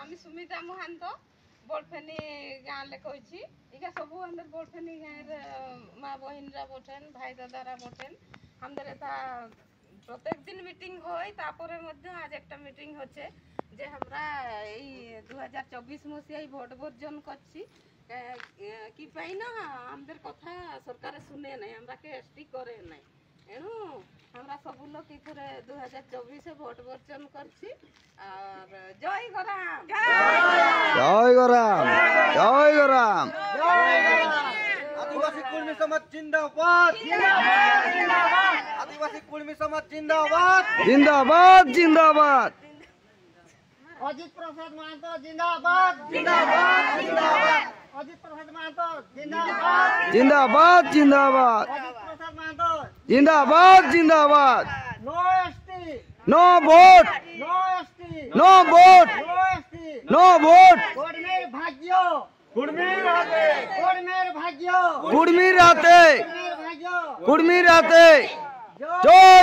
আমি সুমিতা মহান্ত বড়ফেনি গাঁলে কইছি ইকা সবু আমাদের বড়ফেনি গাঁয়ের মা বহিনরা বটেন ভাই দাদারা বটেন আমাদের এটা প্রত্যেক দিন মিটিং হয় তারপরে মধ্যে আজ একটা মিটিং হচ্ছে যে আমরা এই 2024 মসিহায় ভোট বর্জন করছি কি পাই না আমাদের কথা সরকারে শুনে নাই আমরাকে এসটি করে নাই এনু আমরা সবু লোক কি করে 2024 ভোট বর্জন করছি আর জয় গরাম জয় গরাম জয় গরাম आदिवासी कुर्मी समाज जिंदाबाद जिंदाबाद जिंदाबाद आदिवासी कुर्मी समाज जिंदाबाद जिंदाबाद जिंदाबाद अजित प्रसाद महतो जिंदाबाद जिंदाबाद जिंदाबाद अजित प्रसाद महतो जिंदाबाद जिंदाबाद जिंदाबाद अजित प्रसाद महतो जिंदाबाद जिंदाबाद no ST no vote no ST no vote no ST no vote कोडमेर भाग्य कुर्मी रहते कोडमेर भाग्य कुर्मी रहते कोडमेर भाग्य कुर्मी रहते जो जय